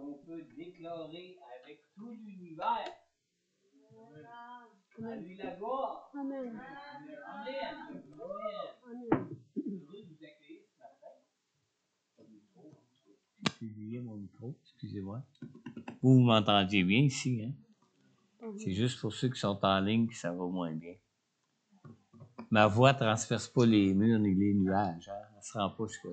qu'on peut déclarer avec tout l'univers. À lui la gloire. Amen. Amen. Amen. Amen. Heureux de vous accueillir ce matin. Excusez mon micro, excusez-moi. Vous m'entendiez bien ici, hein? C'est juste pour ceux qui sont en ligne que ça va moins bien. Ma voix ne transperce pas les murs ni les nuages. Hein? Elle ne se rend pas jusque-là.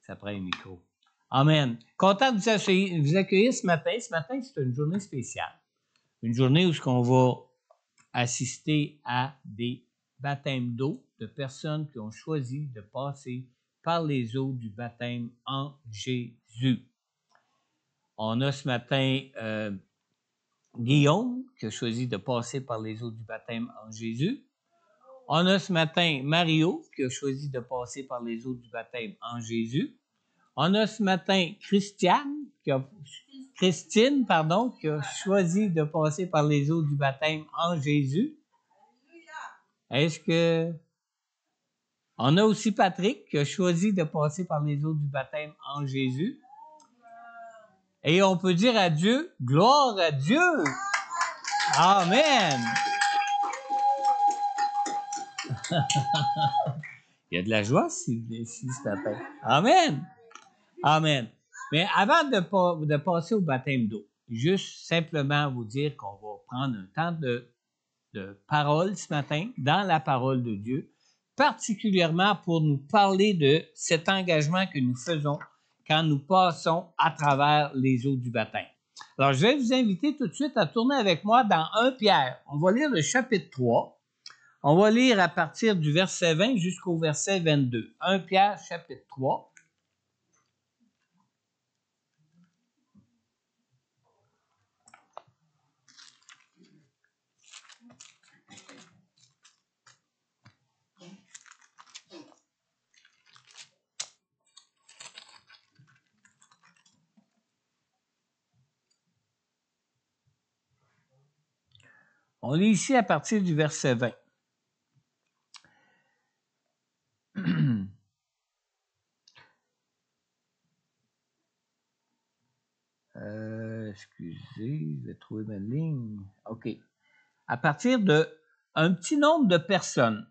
Ça prend un micro. Amen. Content de vous accueillir ce matin. Ce matin, c'est une journée spéciale. Une journée où on va assister à des baptêmes d'eau de personnes qui ont choisi de passer par les eaux du baptême en Jésus. On a ce matin Guillaume qui a choisi de passer par les eaux du baptême en Jésus. On a ce matin Mario qui a choisi de passer par les eaux du baptême en Jésus. On a ce matin Christine, qui a choisi de passer par les eaux du baptême en Jésus. Est-ce que... On a aussi Patrick qui a choisi de passer par les eaux du baptême en Jésus. Et on peut dire à Dieu, gloire à Dieu. Amen. Il y a de la joie ici ce matin. Amen. Amen. Mais avant de passer au baptême d'eau, juste simplement vous dire qu'on va prendre un temps de parole ce matin, dans la parole de Dieu, particulièrement pour nous parler de cet engagement que nous faisons quand nous passons à travers les eaux du baptême. Alors, je vais vous inviter tout de suite à tourner avec moi dans 1 Pierre. On va lire le chapitre 3. On va lire à partir du verset 20 jusqu'au verset 22. 1 Pierre, chapitre 3. On lit ici à partir du verset 20. Excusez, je vais trouver ma ligne. OK. À partir de un petit nombre de personnes,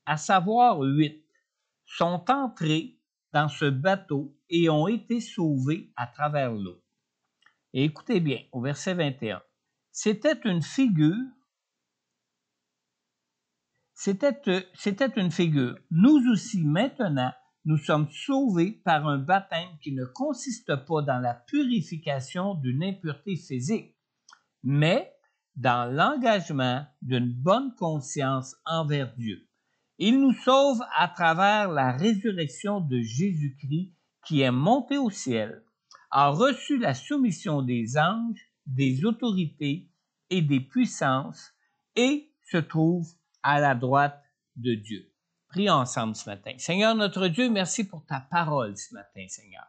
à savoir 8, sont entrées dans ce bateau et ont été sauvées à travers l'eau. Et écoutez bien, au verset 21. C'était une figure. Nous aussi, maintenant, nous sommes sauvés par un baptême qui ne consiste pas dans la purification d'une impureté physique, mais dans l'engagement d'une bonne conscience envers Dieu. Il nous sauve à travers la résurrection de Jésus-Christ qui est monté au ciel, a reçu la soumission des anges, des autorités et des puissances et se trouve à la droite de Dieu. Prions ensemble ce matin. Seigneur notre Dieu, merci pour ta parole ce matin, Seigneur.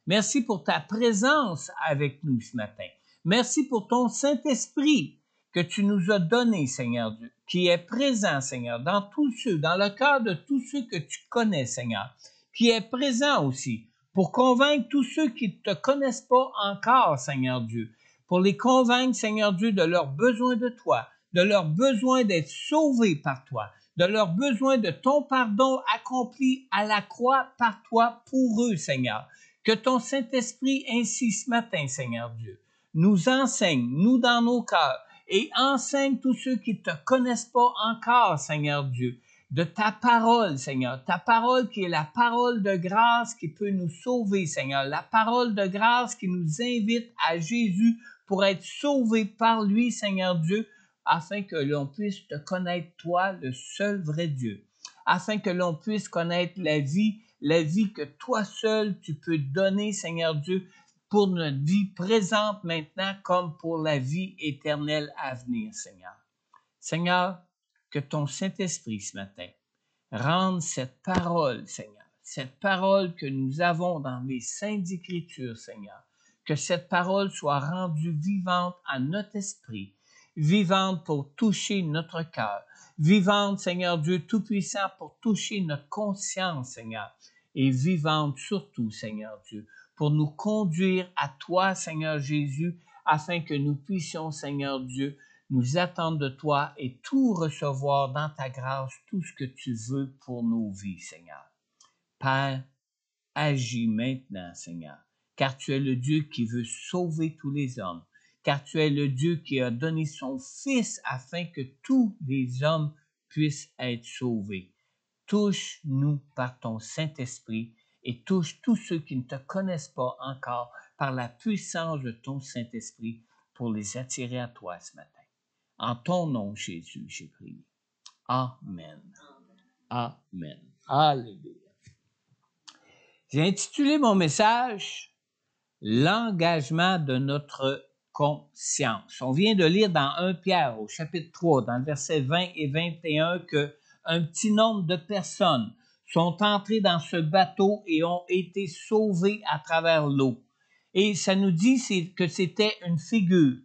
Merci pour ta présence avec nous ce matin. Merci pour ton Saint-Esprit que tu nous as donné, Seigneur Dieu, qui est présent, Seigneur, dans le cœur de tous ceux que tu connais, Seigneur, qui est présent aussi pour convaincre tous ceux qui ne te connaissent pas encore, Seigneur Dieu, pour les convaincre, Seigneur Dieu, de leur besoin de toi, de leur besoin d'être sauvés par toi, de leur besoin de ton pardon accompli à la croix par toi pour eux, Seigneur. Que ton Saint-Esprit ainsi ce matin, Seigneur Dieu, nous enseigne, nous dans nos cœurs, et enseigne tous ceux qui ne te connaissent pas encore, Seigneur Dieu, de ta parole, Seigneur, ta parole qui est la parole de grâce qui peut nous sauver, Seigneur, la parole de grâce qui nous invite à Jésus pour être sauvés par lui, Seigneur Dieu, afin que l'on puisse te connaître, toi, le seul vrai Dieu, afin que l'on puisse connaître la vie que toi seul tu peux donner, Seigneur Dieu, pour notre vie présente maintenant comme pour la vie éternelle à venir, Seigneur. Seigneur, que ton Saint-Esprit ce matin rende cette parole, Seigneur, cette parole que nous avons dans les Saintes Écritures, Seigneur, que cette parole soit rendue vivante à notre esprit, vivante pour toucher notre cœur, vivante, Seigneur Dieu Tout-Puissant, pour toucher notre conscience, Seigneur, et vivante surtout, Seigneur Dieu, pour nous conduire à toi, Seigneur Jésus, afin que nous puissions, Seigneur Dieu, nous attendre de toi et tout recevoir dans ta grâce, tout ce que tu veux pour nos vies, Seigneur. Père, agis maintenant, Seigneur, car tu es le Dieu qui veut sauver tous les hommes, car tu es le Dieu qui a donné son Fils afin que tous les hommes puissent être sauvés. Touche-nous par ton Saint-Esprit et touche tous ceux qui ne te connaissent pas encore par la puissance de ton Saint-Esprit pour les attirer à toi ce matin. En ton nom, Jésus, j'ai prié. Amen. Amen. Alléluia. J'ai intitulé mon message « L'engagement de notre conscience ». On vient de lire dans 1 Pierre au chapitre 3, dans le verset 20 et 21, qu'un petit nombre de personnes sont entrées dans ce bateau et ont été sauvées à travers l'eau. Et ça nous dit que c'était une figure.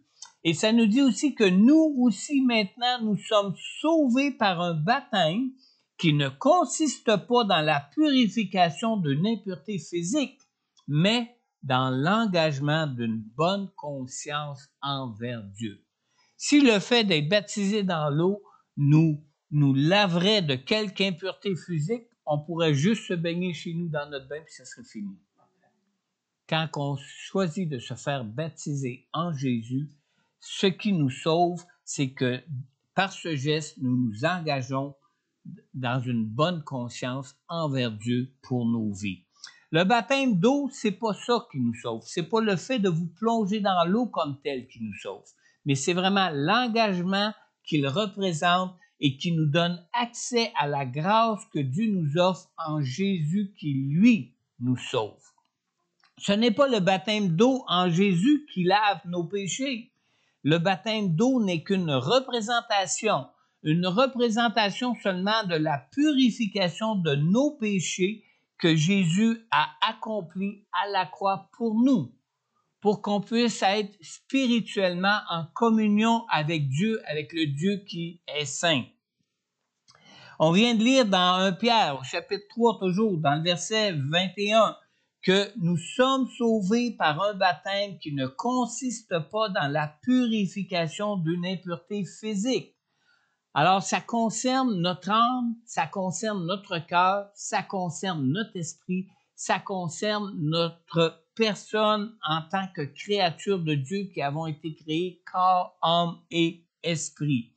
Et ça nous dit aussi que nous aussi maintenant, nous sommes sauvés par un baptême qui ne consiste pas dans la purification d'une impureté physique, mais dans l'engagement d'une bonne conscience envers Dieu. Si le fait d'être baptisé dans l'eau nous laverait de quelque impureté physique, on pourrait juste se baigner chez nous dans notre bain puis ça serait fini. Quand on choisit de se faire baptiser en Jésus, ce qui nous sauve, c'est que par ce geste, nous nous engageons dans une bonne conscience envers Dieu pour nos vies. Le baptême d'eau, c'est pas ça qui nous sauve. C'est pas le fait de vous plonger dans l'eau comme tel qui nous sauve. Mais c'est vraiment l'engagement qu'il représente et qui nous donne accès à la grâce que Dieu nous offre en Jésus qui, lui, nous sauve. Ce n'est pas le baptême d'eau en Jésus qui lave nos péchés. Le baptême d'eau n'est qu'une représentation seulement de la purification de nos péchés que Jésus a accompli à la croix pour nous, pour qu'on puisse être spirituellement en communion avec Dieu, avec le Dieu qui est saint. On vient de lire dans 1 Pierre, au chapitre 3 toujours, dans le verset 21, que nous sommes sauvés par un baptême qui ne consiste pas dans la purification d'une impureté physique. Alors, ça concerne notre âme, ça concerne notre cœur, ça concerne notre esprit, ça concerne notre personne en tant que créature de Dieu qui avons été créés corps, âme et esprit.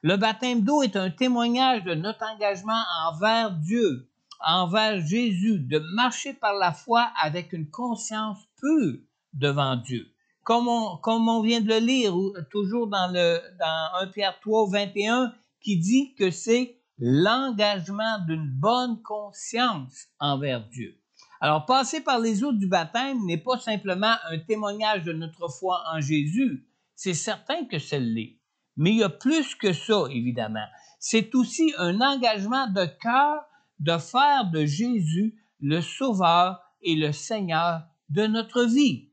Le baptême d'eau est un témoignage de notre engagement envers Dieu, envers Jésus, de marcher par la foi avec une conscience pure devant Dieu. Comme on vient de le lire, toujours dans 1 Pierre 3, 21, qui dit que c'est l'engagement d'une bonne conscience envers Dieu. Alors, passer par les eaux du baptême n'est pas simplement un témoignage de notre foi en Jésus. C'est certain que c'est l'est. Mais il y a plus que ça, évidemment. C'est aussi un engagement de cœur de faire de Jésus le Sauveur et le Seigneur de notre vie.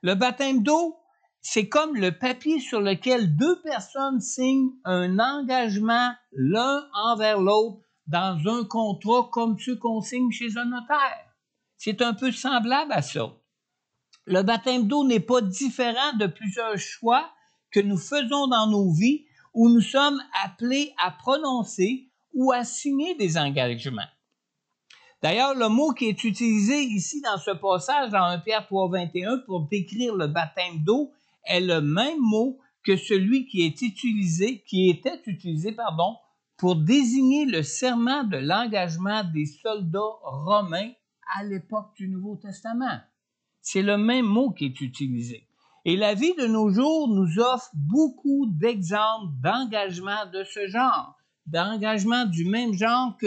Le baptême d'eau, c'est comme le papier sur lequel deux personnes signent un engagement l'un envers l'autre dans un contrat comme ceux qu'on signe chez un notaire. C'est un peu semblable à ça. Le baptême d'eau n'est pas différent de plusieurs choix que nous faisons dans nos vies où nous sommes appelés à prononcer ou à signer des engagements. D'ailleurs, le mot qui est utilisé ici dans ce passage, dans 1 Pierre 3, 21, pour décrire le baptême d'eau, est le même mot que celui qui était utilisé pour désigner le serment de l'engagement des soldats romains à l'époque du Nouveau Testament. C'est le même mot qui est utilisé. Et la vie de nos jours nous offre beaucoup d'exemples d'engagement de ce genre, d'engagement du même genre que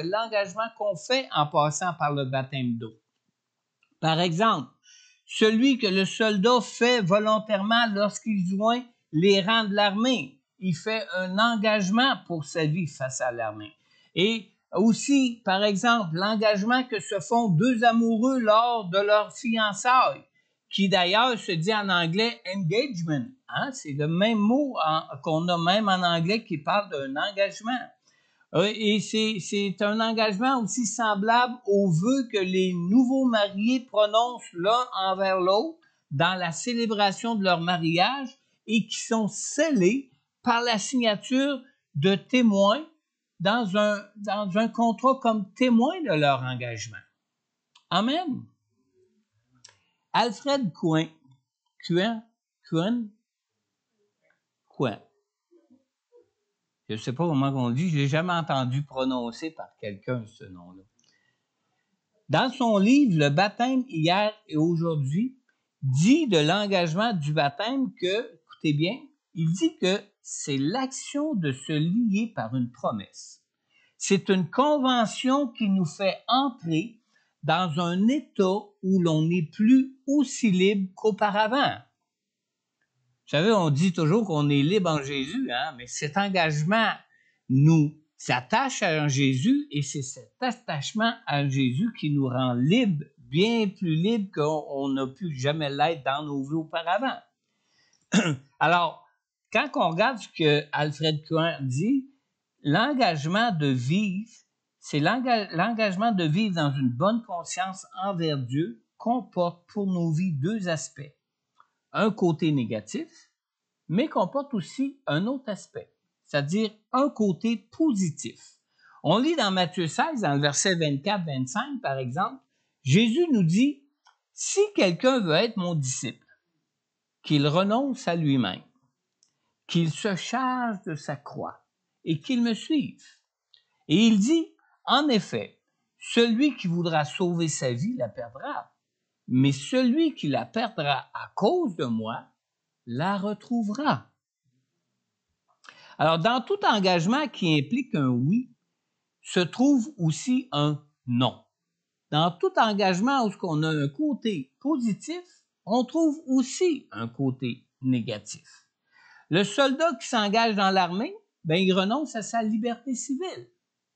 l'engagement qu'on fait en passant par le baptême d'eau. Par exemple, celui que le soldat fait volontairement lorsqu'il joint les rangs de l'armée. Il fait un engagement pour sa vie face à l'armée. Et aussi, par exemple, l'engagement que se font deux amoureux lors de leur fiançailles, qui d'ailleurs se dit en anglais engagement. Hein? C'est le même mot qu'on a même en anglais qui parle d'un engagement. Et c'est un engagement aussi semblable aux vœux que les nouveaux mariés prononcent l'un envers l'autre dans la célébration de leur mariage et qui sont scellés par la signature de témoins dans un contrat comme témoin de leur engagement. Amen. Alfred Cohen, je ne sais pas comment on le dit, je ne l'ai jamais entendu prononcer par quelqu'un ce nom-là. Dans son livre « Le baptême hier et aujourd'hui », dit de l'engagement du baptême que, écoutez bien, il dit que c'est l'action de se lier par une promesse. C'est une convention qui nous fait entrer dans un état où l'on n'est plus aussi libre qu'auparavant. Vous savez, on dit toujours qu'on est libre en Jésus, hein? Mais cet engagement nous s'attache à Jésus et c'est cet attachement à Jésus qui nous rend libres, bien plus libres qu'on n'a pu jamais l'être dans nos vies auparavant. Alors, quand on regarde ce que Alfred Cohen dit, l'engagement de vivre, c'est l'engagement de vivre dans une bonne conscience envers Dieu comporte pour nos vies deux aspects. Un côté négatif, mais comporte aussi un autre aspect, c'est-à-dire un côté positif. On lit dans Matthieu 16, dans le verset 24-25, par exemple, Jésus nous dit, « Si quelqu'un veut être mon disciple, qu'il renonce à lui-même, qu'il se charge de sa croix et qu'il me suive. » Et il dit, « En effet, celui qui voudra sauver sa vie la perdra, mais celui qui la perdra à cause de moi la retrouvera. » Alors, dans tout engagement qui implique un oui, se trouve aussi un non. Dans tout engagement où on a un côté positif, on trouve aussi un côté négatif. Le soldat qui s'engage dans l'armée, il renonce à sa liberté civile,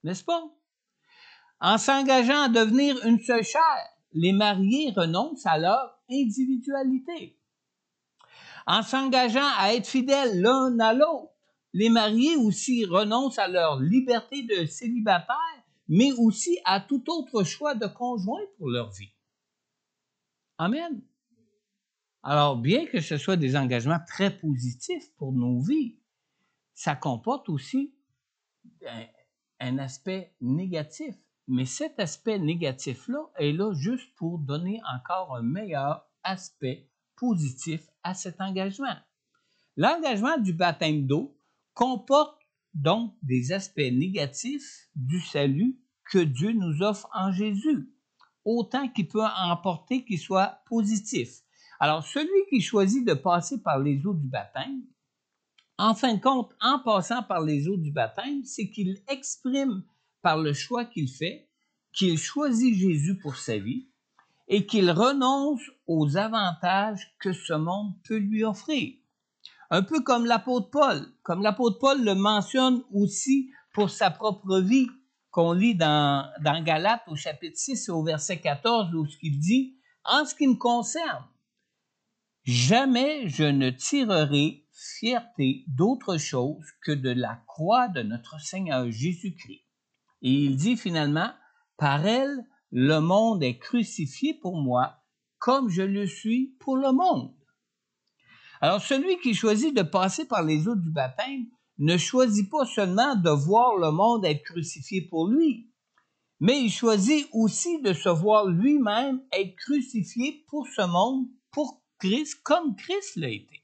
n'est-ce pas? En s'engageant à devenir une seule chair, les mariés renoncent à leur individualité. En s'engageant à être fidèles l'un à l'autre, les mariés aussi renoncent à leur liberté de célibataire, mais aussi à tout autre choix de conjoint pour leur vie. Amen. Alors, bien que ce soit des engagements très positifs pour nos vies, ça comporte aussi un aspect négatif. Mais cet aspect négatif-là est là juste pour donner encore un meilleur aspect positif à cet engagement. L'engagement du baptême d'eau comporte donc des aspects négatifs du salut que Dieu nous offre en Jésus, autant qu'il peut en porter qu'il soit positif. Alors, celui qui choisit de passer par les eaux du baptême, en fin de compte, en passant par les eaux du baptême, c'est qu'il exprime par le choix qu'il fait, qu'il choisit Jésus pour sa vie et qu'il renonce aux avantages que ce monde peut lui offrir. Un peu comme l'apôtre Paul. Comme l'apôtre Paul le mentionne aussi pour sa propre vie, qu'on lit dans Galates au chapitre 6 et au verset 14, où il dit « En ce qui me concerne, jamais je ne tirerai fierté d'autre chose que de la croix de notre Seigneur Jésus-Christ. » Et il dit finalement « Par elle, le monde est crucifié pour moi, comme je le suis pour le monde. » Alors, celui qui choisit de passer par les eaux du baptême ne choisit pas seulement de voir le monde être crucifié pour lui, mais il choisit aussi de se voir lui-même être crucifié pour ce monde, pour Christ, comme Christ l'a été.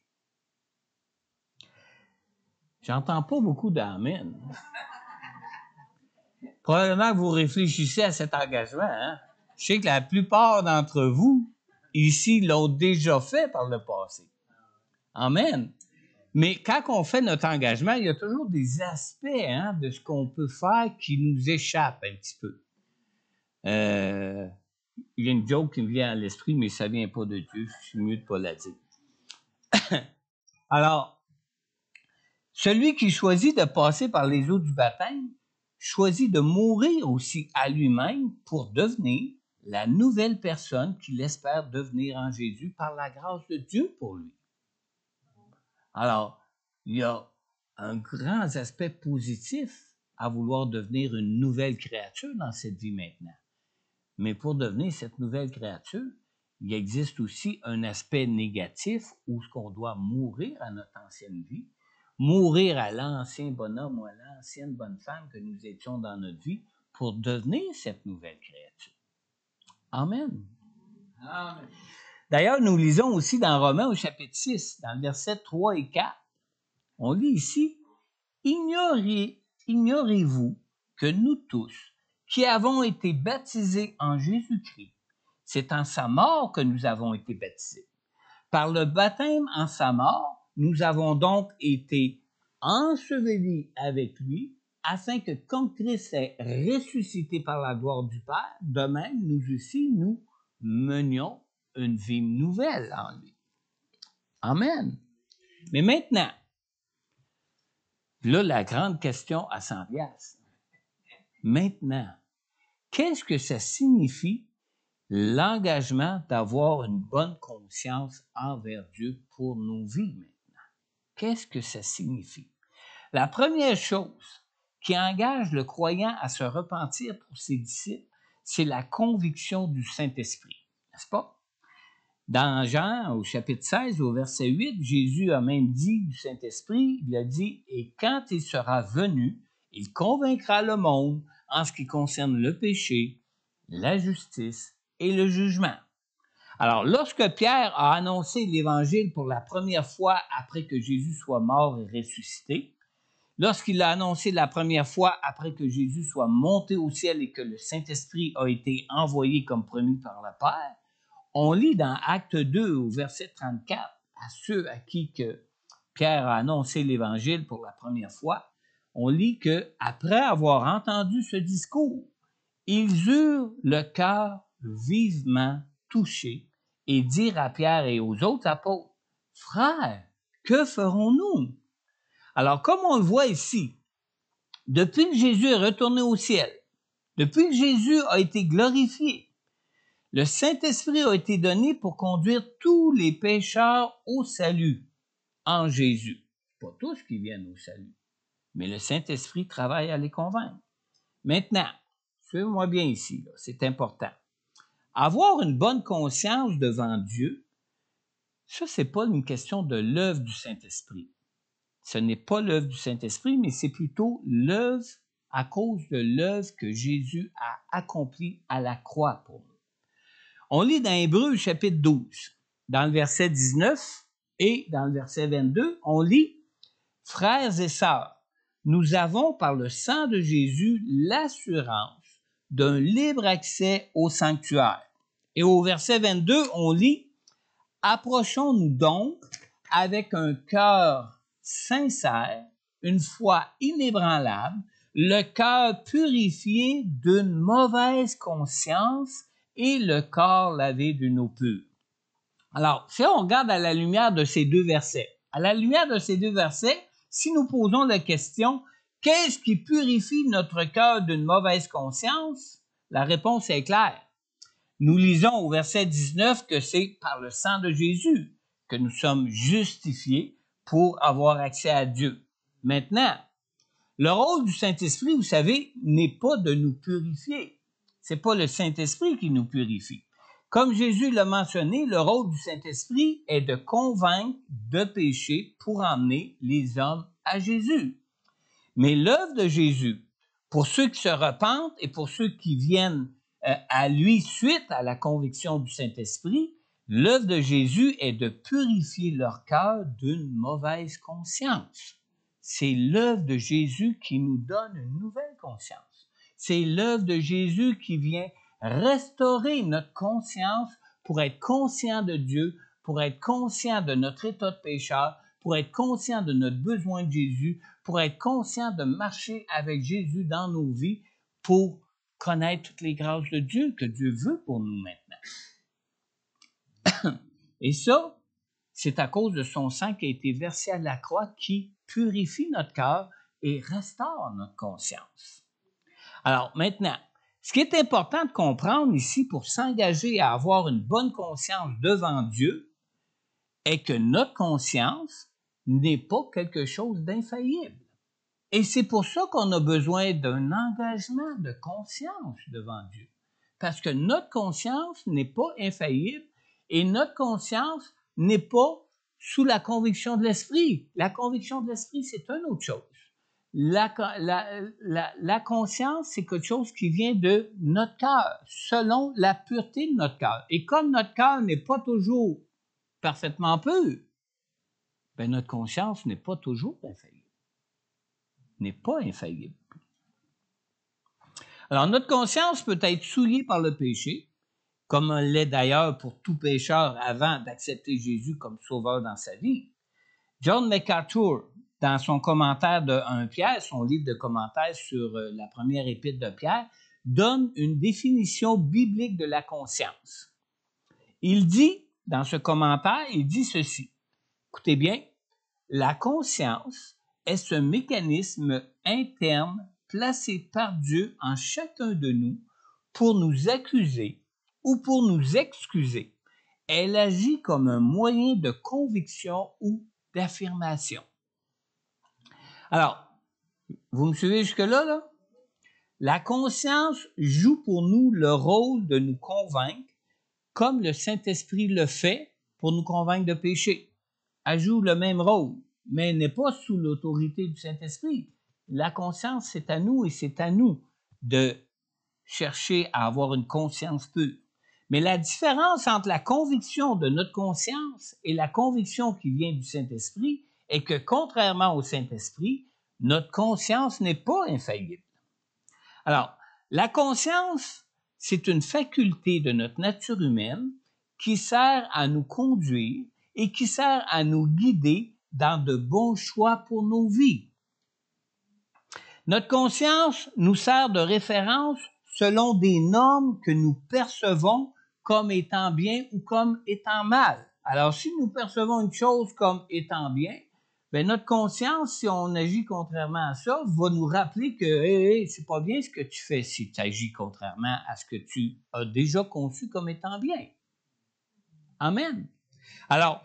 J'entends pas beaucoup d'amen. Probablement que vous réfléchissez à cet engagement. Hein? Je sais que la plupart d'entre vous, ici, l'ont déjà fait par le passé. Amen. Mais quand on fait notre engagement, il y a toujours des aspects de ce qu'on peut faire qui nous échappent un petit peu. Il y a une joke qui me vient à l'esprit, mais ça ne vient pas de Dieu. C'est mieux de ne pas la dire. Alors, celui qui choisit de passer par les eaux du baptême choisit de mourir aussi à lui-même pour devenir la nouvelle personne qu'il espère devenir en Jésus par la grâce de Dieu pour lui. Alors, il y a un grand aspect positif à vouloir devenir une nouvelle créature dans cette vie maintenant. Mais pour devenir cette nouvelle créature, il existe aussi un aspect négatif où ce qu'on doit mourir à notre ancienne vie, mourir à l'ancien bonhomme ou à l'ancienne bonne femme que nous étions dans notre vie pour devenir cette nouvelle créature. Amen. Amen. D'ailleurs, nous lisons aussi dans Romains au chapitre 6, dans le verset 3 et 4. On lit ici, « Ignorez-vous que nous tous, qui avons été baptisés en Jésus-Christ, c'est en sa mort que nous avons été baptisés. Par le baptême en sa mort, nous avons donc été ensevelis avec lui, afin que comme Christ est ressuscité par la gloire du Père, de même, nous aussi, nous menions une vie nouvelle en lui. » Amen. Mais maintenant, là, la grande question à 100 piastres. Maintenant, qu'est-ce que ça signifie l'engagement d'avoir une bonne conscience envers Dieu pour nos vies maintenant? Qu'est-ce que ça signifie? La première chose qui engage le croyant à se repentir pour ses disciples, c'est la conviction du Saint-Esprit, n'est-ce pas? Dans Jean, au chapitre 16, au verset 8, Jésus a même dit du Saint-Esprit, il a dit « Et quand il sera venu, il convaincra le monde en ce qui concerne le péché, la justice et le jugement. » Alors, lorsque Pierre a annoncé l'Évangile pour la première fois après que Jésus soit mort et ressuscité, lorsqu'il l'a annoncé la première fois après que Jésus soit monté au ciel et que le Saint-Esprit a été envoyé comme promis par le Père, on lit dans Acte 2 au verset 34 à ceux à qui que Pierre a annoncé l'Évangile pour la première fois, on lit que après avoir entendu ce discours, ils eurent le cœur vivement touché et dirent à Pierre et aux autres apôtres, « Frères, que ferons-nous? » Alors, comme on le voit ici, depuis que Jésus est retourné au ciel, depuis que Jésus a été glorifié, le Saint-Esprit a été donné pour conduire tous les pécheurs au salut en Jésus. Pas tous qui viennent au salut, mais le Saint-Esprit travaille à les convaincre. Maintenant, suivez-moi bien ici, là, c'est important. Avoir une bonne conscience devant Dieu, ça, c'est pas une question de l'œuvre du Saint-Esprit. Ce n'est pas l'œuvre du Saint-Esprit, mais c'est plutôt l'œuvre à cause de l'œuvre que Jésus a accomplie à la croix pour nous. On lit dans Hébreux chapitre 12, dans le verset 19 et dans le verset 22, on lit « Frères et sœurs, nous avons par le sang de Jésus l'assurance d'un libre accès au sanctuaire. » Et au verset 22, on lit « Approchons-nous donc avec un cœur sincère, une foi inébranlable, le cœur purifié d'une mauvaise conscience et le corps lavé d'une eau pure. » Alors, si on regarde à la lumière de ces deux versets, si nous posons la question, qu'est-ce qui purifie notre cœur d'une mauvaise conscience? La réponse est claire. Nous lisons au verset 19 que c'est par le sang de Jésus que nous sommes justifiés pour avoir accès à Dieu. Maintenant, le rôle du Saint-Esprit, vous savez, n'est pas de nous purifier. C'est pas le Saint-Esprit qui nous purifie. Comme Jésus l'a mentionné, le rôle du Saint-Esprit est de convaincre de péché pour emmener les hommes à Jésus. Mais l'œuvre de Jésus, pour ceux qui se repentent et pour ceux qui viennent à lui suite à la conviction du Saint-Esprit, l'œuvre de Jésus est de purifier leur cœur d'une mauvaise conscience. C'est l'œuvre de Jésus qui nous donne une nouvelle conscience. C'est l'œuvre de Jésus qui vient restaurer notre conscience pour être conscient de Dieu, pour être conscient de notre état de pécheur, pour être conscient de notre besoin de Jésus, pour être conscient de marcher avec Jésus dans nos vies, pour connaître toutes les grâces de Dieu que Dieu veut pour nous maintenant. Et ça, c'est à cause de son sang qui a été versé à la croix qui purifie notre cœur et restaure notre conscience. Alors maintenant, ce qui est important de comprendre ici pour s'engager à avoir une bonne conscience devant Dieu est que notre conscience n'est pas quelque chose d'infaillible. Et c'est pour ça qu'on a besoin d'un engagement de conscience devant Dieu. Parce que notre conscience n'est pas infaillible et notre conscience n'est pas sous la conviction de l'esprit. La conviction de l'esprit, c'est une autre chose. La conscience, c'est quelque chose qui vient de notre cœur, selon la pureté de notre cœur. Et comme notre cœur n'est pas toujours parfaitement pur, ben notre conscience n'est pas toujours infaillible. N'est pas infaillible. Alors, notre conscience peut être souillée par le péché, comme elle l'est d'ailleurs pour tout pécheur avant d'accepter Jésus comme sauveur dans sa vie. John MacArthur, dans son commentaire de 1 Pierre, son livre de commentaires sur la première épître de Pierre, donne une définition biblique de la conscience. Il dit, dans ce commentaire, il dit ceci. Écoutez bien, la conscience est ce mécanisme interne placé par Dieu en chacun de nous pour nous accuser ou pour nous excuser. Elle agit comme un moyen de conviction ou d'affirmation. Alors, vous me suivez jusque-là, là? La conscience joue pour nous le rôle de nous convaincre, comme le Saint-Esprit le fait pour nous convaincre de péché. Elle joue le même rôle, mais elle n'est pas sous l'autorité du Saint-Esprit. La conscience, c'est à nous et c'est à nous de chercher à avoir une conscience pure. Mais la différence entre la conviction de notre conscience et la conviction qui vient du Saint-Esprit est que, contrairement au Saint-Esprit, notre conscience n'est pas infaillible. Alors, la conscience, c'est une faculté de notre nature humaine qui sert à nous conduire et qui sert à nous guider dans de bons choix pour nos vies. Notre conscience nous sert de référence selon des normes que nous percevons comme étant bien ou comme étant mal. Alors, si nous percevons une chose comme étant bien, bien notre conscience, si on agit contrairement à ça, va nous rappeler que c'est pas bien ce que tu fais si tu agis contrairement à ce que tu as déjà conçu comme étant bien. Amen. Alors,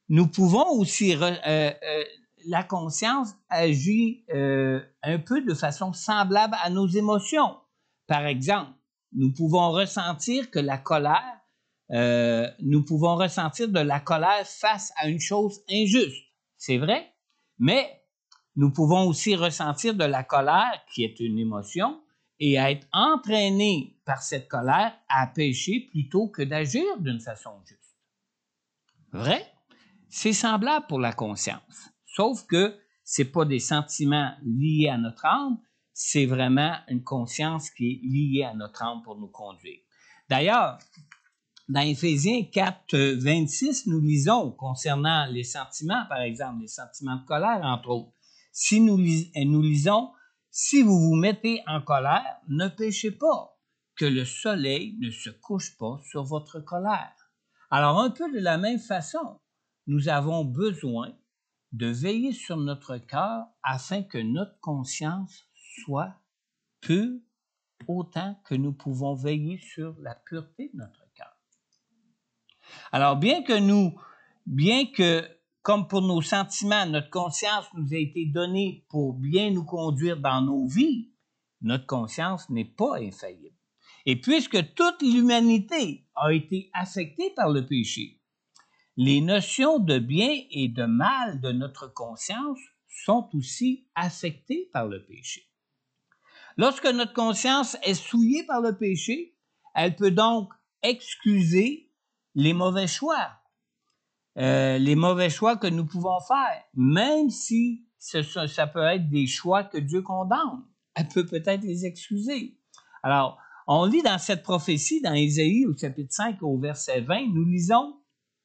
nous pouvons aussi, la conscience agit un peu de façon semblable à nos émotions. Par exemple, nous pouvons ressentir que la colère, nous pouvons ressentir de la colère face à une chose injuste. C'est vrai, mais nous pouvons aussi ressentir de la colère, qui est une émotion, et être entraînés par cette colère à pécher plutôt que d'agir d'une façon juste. Vrai? C'est semblable pour la conscience, sauf que c'est pas des sentiments liés à notre âme, c'est vraiment une conscience qui est liée à notre âme pour nous conduire. D'ailleurs, dans Éphésiens 4, 26, nous lisons concernant les sentiments, par exemple, les sentiments de colère, entre autres. Si nous lisons, si vous vous mettez en colère, ne péchez pas, que le soleil ne se couche pas sur votre colère. Alors, un peu de la même façon, nous avons besoin de veiller sur notre cœur afin que notre conscience soit pure autant que nous pouvons veiller sur la pureté de notre cœur. Alors, bien que, comme pour nos sentiments, notre conscience nous a été donnée pour bien nous conduire dans nos vies, notre conscience n'est pas infaillible. Et puisque toute l'humanité a été affectée par le péché, les notions de bien et de mal de notre conscience sont aussi affectées par le péché. Lorsque notre conscience est souillée par le péché, elle peut donc excuser les mauvais choix que nous pouvons faire, même si ça peut être des choix que Dieu condamne. Elle peut peut-être les excuser. Alors, on lit dans cette prophétie, dans Ésaïe au chapitre 5 au verset 20, nous lisons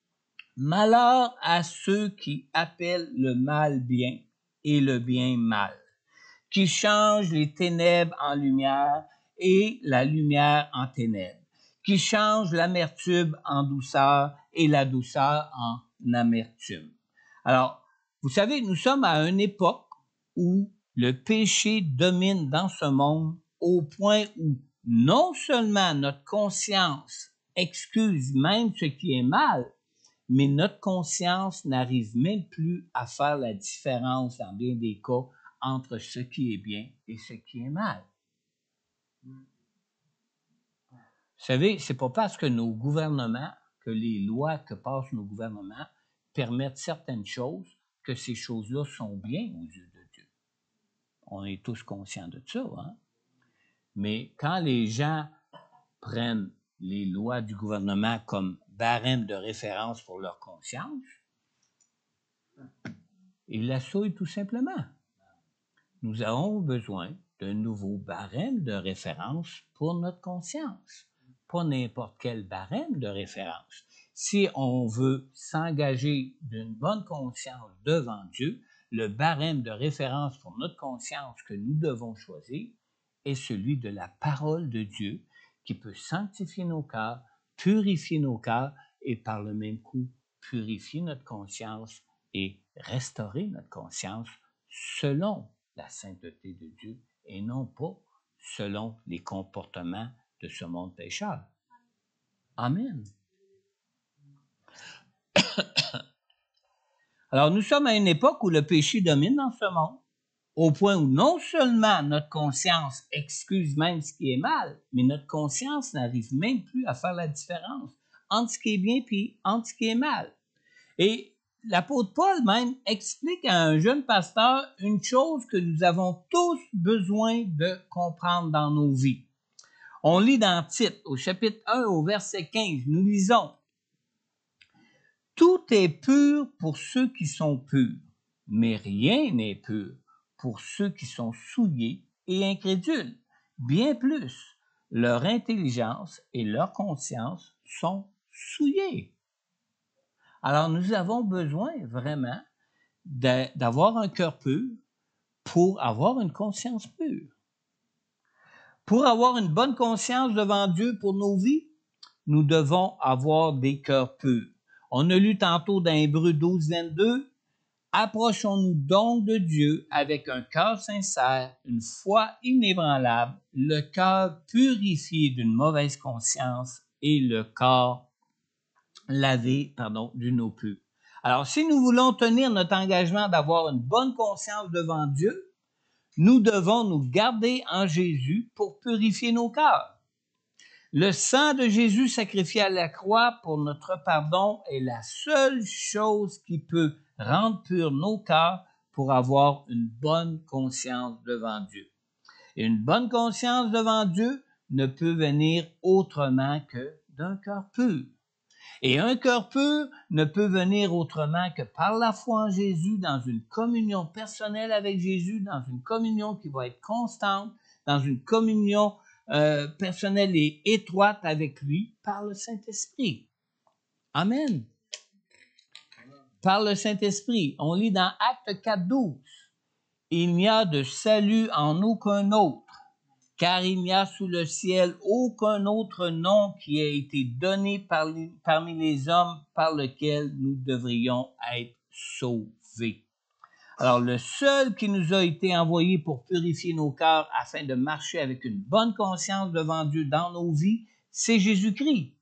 « Malheur à ceux qui appellent le mal bien et le bien mal, qui changent les ténèbres en lumière et la lumière en ténèbres, qui changent l'amertume en douceur et la douceur en amertume. » Alors, vous savez, nous sommes à une époque où le péché domine dans ce monde au point où non seulement notre conscience excuse même ce qui est mal, mais notre conscience n'arrive même plus à faire la différence dans bien des cas entre ce qui est bien et ce qui est mal. Vous savez, c'est pas parce que nos gouvernements, que les lois que passent nos gouvernements permettent certaines choses que ces choses-là sont bien aux yeux de Dieu. On est tous conscients de ça, hein? Mais quand les gens prennent les lois du gouvernement comme barème de référence pour leur conscience, ils la souillent tout simplement. Nous avons besoin d'un nouveau barème de référence pour notre conscience, pas n'importe quel barème de référence. Si on veut s'engager d'une bonne conscience devant Dieu, le barème de référence pour notre conscience que nous devons choisir est celui de la parole de Dieu qui peut sanctifier nos cœurs, purifier nos cœurs et par le même coup purifier notre conscience et restaurer notre conscience selon la sainteté de Dieu et non pas selon les comportements de ce monde pécheur. Amen. Alors, nous sommes à une époque où le péché domine dans ce monde, au point où non seulement notre conscience excuse même ce qui est mal, mais notre conscience n'arrive même plus à faire la différence entre ce qui est bien et entre ce qui est mal. Et l'apôtre Paul même explique à un jeune pasteur une chose que nous avons tous besoin de comprendre dans nos vies. On lit dans Tite, au chapitre 1, au verset 15, nous lisons « Tout est pur pour ceux qui sont purs, mais rien n'est pur pour ceux qui sont souillés et incrédules. Bien plus, leur intelligence et leur conscience sont souillées. » Alors, nous avons besoin vraiment d'avoir un cœur pur pour avoir une conscience pure. Pour avoir une bonne conscience devant Dieu pour nos vies, nous devons avoir des cœurs purs. On a lu tantôt dans Hébreux 12, 22, « Approchons-nous donc de Dieu avec un cœur sincère, une foi inébranlable, le cœur purifié d'une mauvaise conscience et le corps lavé d'une eau pure. » Alors, si nous voulons tenir notre engagement d'avoir une bonne conscience devant Dieu, nous devons nous garder en Jésus pour purifier nos cœurs. Le sang de Jésus sacrifié à la croix pour notre pardon est la seule chose qui peut rendre purs nos cœurs pour avoir une bonne conscience devant Dieu. Et une bonne conscience devant Dieu ne peut venir autrement que d'un cœur pur. Et un cœur pur ne peut venir autrement que par la foi en Jésus, dans une communion personnelle avec Jésus, dans une communion qui va être constante, dans une communion personnelle et étroite avec lui, par le Saint-Esprit. Amen. Par le Saint-Esprit. On lit dans Actes 4, 12. « Il n'y a de salut en aucun autre, car il n'y a sous le ciel aucun autre nom qui ait été donné parmi les hommes par lequel nous devrions être sauvés. » Alors, le seul qui nous a été envoyé pour purifier nos cœurs afin de marcher avec une bonne conscience devant Dieu dans nos vies, c'est Jésus-Christ,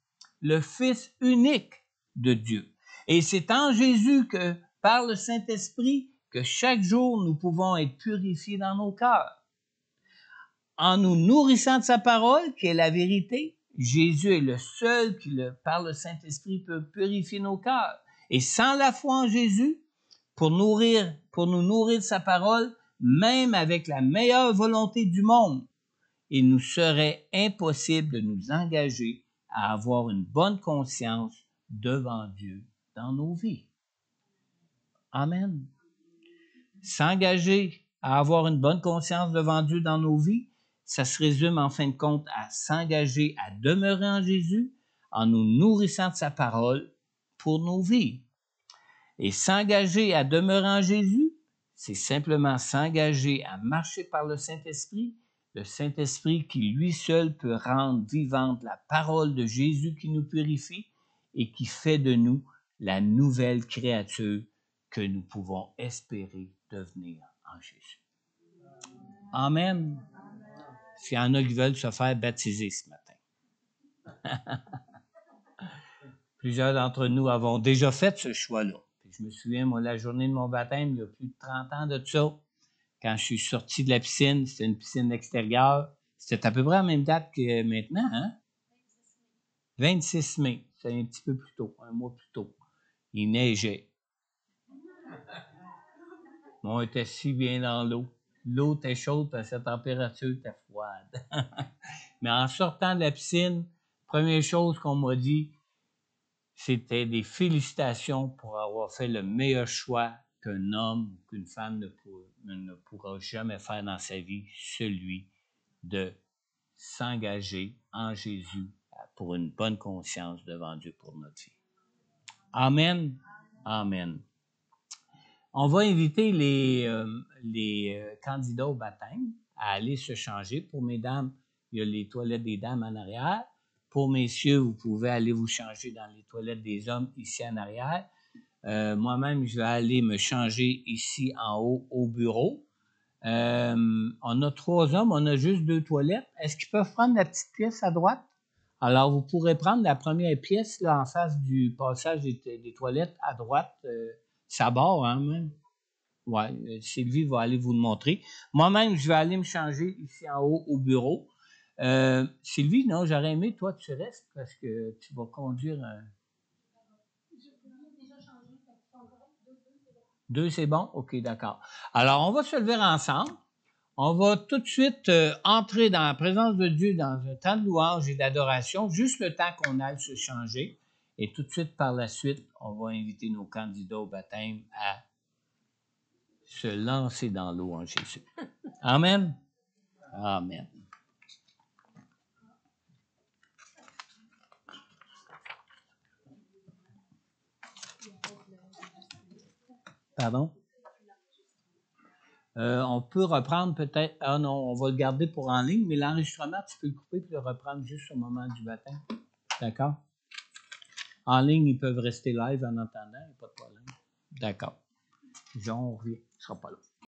le Fils unique de Dieu. Et c'est en Jésus que, par le Saint-Esprit, que chaque jour nous pouvons être purifiés dans nos cœurs. En nous nourrissant de sa parole, qui est la vérité, Jésus est le seul qui, par le Saint-Esprit, peut purifier nos cœurs. Et sans la foi en Jésus, pour nous nourrir de sa parole, même avec la meilleure volonté du monde, il nous serait impossible de nous engager à avoir une bonne conscience devant Dieu dans nos vies. Amen. S'engager à avoir une bonne conscience devant Dieu dans nos vies, ça se résume en fin de compte à s'engager à demeurer en Jésus en nous nourrissant de sa parole pour nos vies. Et s'engager à demeurer en Jésus, c'est simplement s'engager à marcher par le Saint-Esprit qui lui seul peut rendre vivante la parole de Jésus qui nous purifie et qui fait de nous la nouvelle créature que nous pouvons espérer devenir en Jésus. Amen. S'il y en a qui veulent se faire baptiser ce matin. Plusieurs d'entre nous avons déjà fait ce choix-là. Je me souviens, moi, la journée de mon baptême, il y a plus de 30 ans de ça, quand je suis sorti de la piscine, c'était une piscine extérieure. C'était à peu près la même date que maintenant, hein? 26 mai. C'est un petit peu plus tôt, un mois plus tôt. Il neigeait. On était si bien dans l'eau. L'eau était chaude parce que la température était froide. Mais en sortant de la piscine, première chose qu'on m'a dit, c'était des félicitations pour avoir fait le meilleur choix qu'un homme ou qu'une femme ne pourra jamais faire dans sa vie, celui de s'engager en Jésus pour une bonne conscience devant Dieu pour notre vie. Amen. Amen. On va inviter les candidats au baptême à aller se changer. Pour mesdames, il y a les toilettes des dames en arrière. Pour messieurs, vous pouvez aller vous changer dans les toilettes des hommes ici en arrière. Moi-même, je vais aller me changer ici en haut au bureau. On a 3 hommes, on a juste 2 toilettes. Est-ce qu'ils peuvent prendre la petite pièce à droite? Alors, vous pourrez prendre la première pièce là, en face du passage des toilettes à droite. Ça barre, hein, même? Oui, Sylvie va aller vous le montrer. Moi-même, je vais aller me changer ici en haut au bureau. Sylvie, non, j'aurais aimé, toi, tu restes parce que tu vas conduire un... 2, c'est bon? OK, d'accord. Alors, on va se lever ensemble. On va tout de suite entrer dans la présence de Dieu dans un temps de louange et d'adoration, juste le temps qu'on aille se changer. Et tout de suite, par la suite, on va inviter nos candidats au baptême à se lancer dans l'eau en Jésus. Amen. Amen. Pardon? On peut reprendre peut-être... Ah non, on va le garder pour en ligne, mais l'enregistrement, tu peux le couper et le reprendre juste au moment du baptême. D'accord? En ligne, ils peuvent rester live en attendant, il n'y a pas de problème. D'accord. Jean, on revient. Il ne sera pas là.